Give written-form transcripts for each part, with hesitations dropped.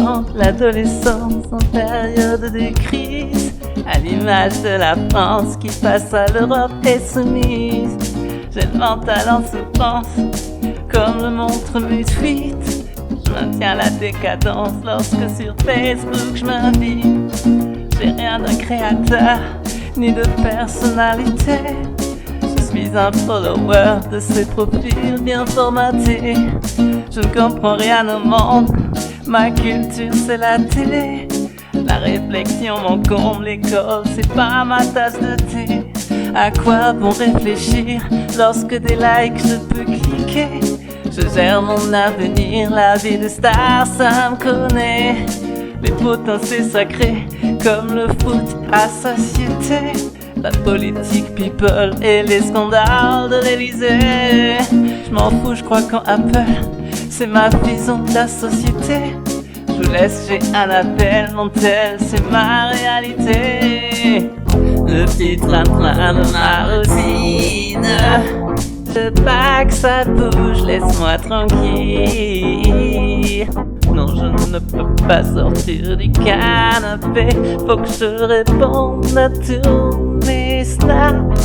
présente l'adolescence en période de crise, à l'image de la France qui face à l'Europe est soumise. J'ai le mental en souffrance, comme le montre mes tweets. Je maintiens la décadence lorsque sur Facebook je m'invite. J'ai rien d'un créateur, ni de personnalité. Je suis un follower de ces profils bien formatés. Je ne comprends rien au monde, ma culture c'est la télé. La réflexion m'encombre, l'école c'est pas ma tasse de thé. À quoi bon réfléchir lorsque des likes je peux cliquer? Je gère mon avenir, la vie de star ça me connaît. Les potins c'est sacré, comme le foot à société. La politique, people et les scandales de l'Elysée. Je m'en fous, je crois qu'en Apple, c'est ma vision de la société. Je vous laisse, j'ai un appel, mon tel, c'est ma réalité. Le petit train-train de ma routine. Je veux pas que ça bouge, laisse-moi tranquille. Non, je ne peux pas sortir du canapé. Faut que je réponde à tous mes snaps.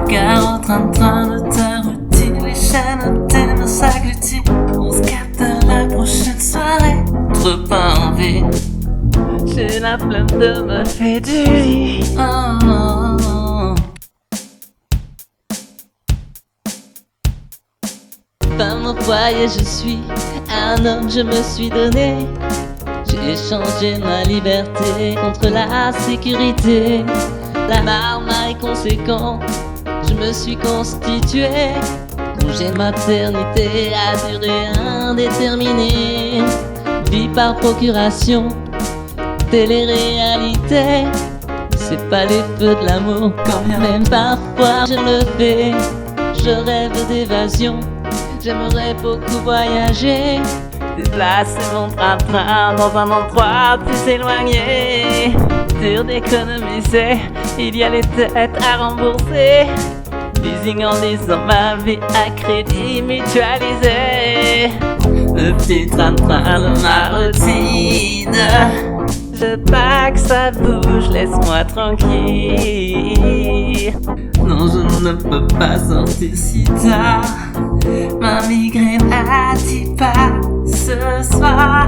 Car en train de ta routine, les chaînes thèmes s'agglutinent. On se capte à la prochaine soirée. Trop pas envie, j'ai la flemme de me faire du lit. Femme au foyer, je suis un homme, je me suis donné. J'ai échangé ma liberté contre la sécurité. La marmaille conséquent, je me suis constitué. Congé maternité à durée indéterminée. Vie par procuration, télé-réalité. C'est pas les feux de l'amour, quand même parfois je le fais. Je rêve d'évasion, j'aimerais beaucoup voyager. Déplacer mon train-train dans un endroit plus éloigné. Dur d'économiser, il y a les dettes à rembourser. Leasing en lisant ma vie à crédit mutualisé. Le petit train-train de ma routine. Je veux pas que ça bouge, laisse-moi tranquille. Non, je ne peux pas sortir si tard. Ma migraine attire pas ce soir.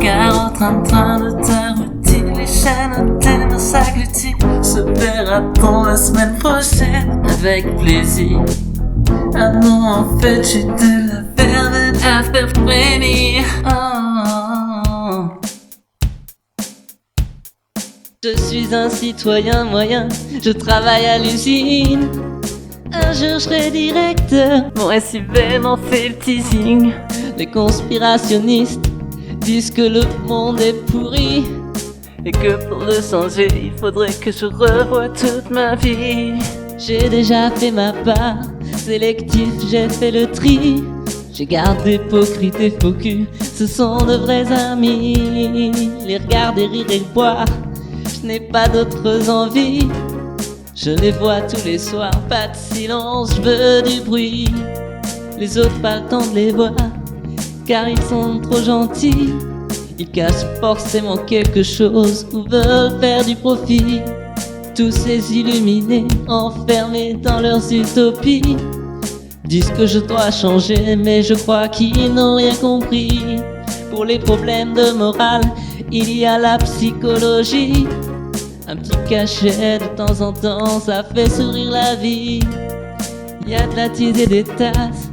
Car en train de ta routine, les chaînes thèmes s'agglutinent. Se verra-t-on la semaine prochaine avec plaisir? Ah non, en fait, j'ai de la verve à faire frémir. Je suis un citoyen moyen, je travaille à l'usine. Un jour je serai directeur, mon SUV m'en fait le teasing. Les conspirationnistes disent que le monde est pourri et que pour le changer, il faudrait que je revoie toute ma vie. J'ai déjà fait ma part, sélectif, j'ai fait le tri. J'ai gardé hypocrite et faux cul, ce sont de vrais amis. Les regarder rire et boire, je n'ai pas d'autres envies. Je les vois tous les soirs, pas de silence, je veux du bruit. Les autres pas le temps de les voir, car ils sont trop gentils. Ils cachent forcément quelque chose ou veulent faire du profit. Tous ces illuminés, enfermés dans leurs utopies, disent que je dois changer, mais je crois qu'ils n'ont rien compris. Pour les problèmes de morale, il y a la psychologie. Un petit cachet de temps en temps, ça fait sourire la vie. Il y a de la tease et des tasses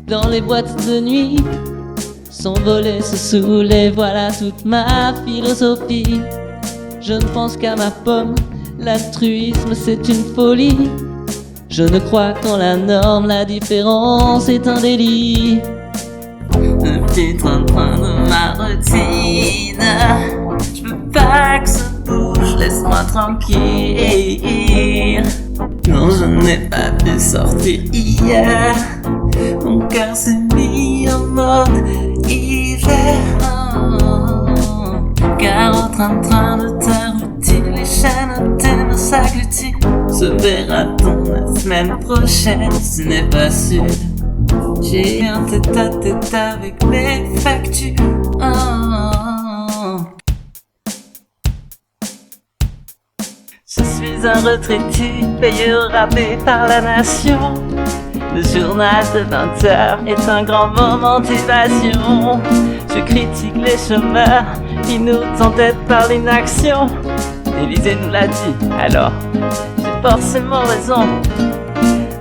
dans les boîtes de nuit. S'envoler, se saouler, voilà toute ma philosophie. Je ne pense qu'à ma pomme, l'altruisme c'est une folie. Je ne crois qu'en la norme, la différence est un délit. Le petit train-train de ma routine. Je veux pas que ça bouge, laisse-moi tranquille. Non, je n'ai pas pu sortir hier. Mon cœur s'est mis en mode hiver. Car en train de ta routine, les chaînes thèmes s'agglutinent. Se verra-t-on la semaine prochaine? Ce n'est pas sûr. J'ai un tête-à-tête avec mes factures. Je suis un retraité payé au rabais par la nation. Le journal de 20h est un grand moment d'évasion. Je critique les chômeurs qui nous entêtent par l'inaction. L'Élysée nous l'a dit, alors j'ai forcément raison.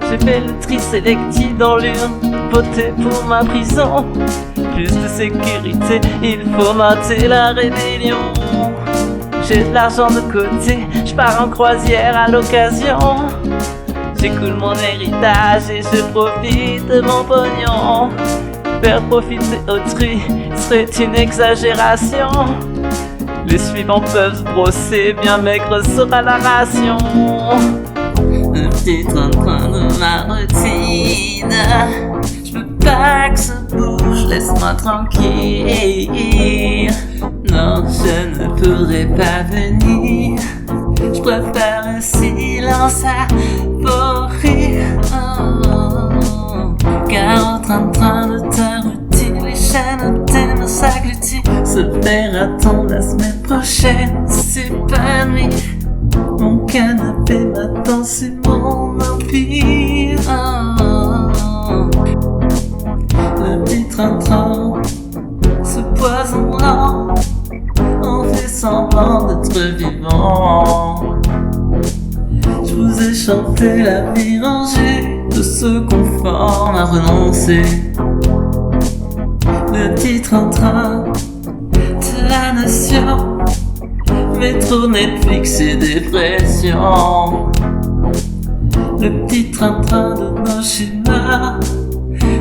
J'ai fait le tri sélectif dans l'urne, voté pour ma prison. Plus de sécurité, il faut mater la rébellion. J'ai de l'argent de côté, je pars en croisière à l'occasion. J'écoule mon héritage et je profite de mon pognon. Faire profiter autrui serait une exagération. Les suivants peuvent se brosser, bien maigre sera la ration. Le petit train-train de ma routine, je veux pas que ça bouge, laisse-moi tranquille. Non, je ne pourrai pas venir, je préfère le silence à vos rires. Car au train-train de ta routine, les chaînes thèmes s'agglutinent. Se verra-t-on la semaine prochaine? C'est pas nuit. Mon canapé m'attend, c'est mon empire. Le petit train-train, ce poison lent, on fait semblant d'être vivant. Je vous ai chanté la vie rangée de ce confort à renoncer. Le petit train-train de la nation, métro, Netflix et dépression. Le petit train-train de nos schémas,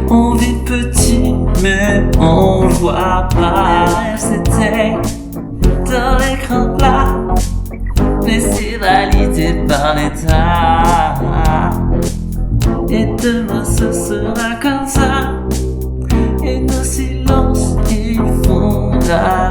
on vit petit mais on voit pas. C'était dans l'écran plat, mais c'est validé par l'État. Et demain ce sera comme ça, et nos silences ils font la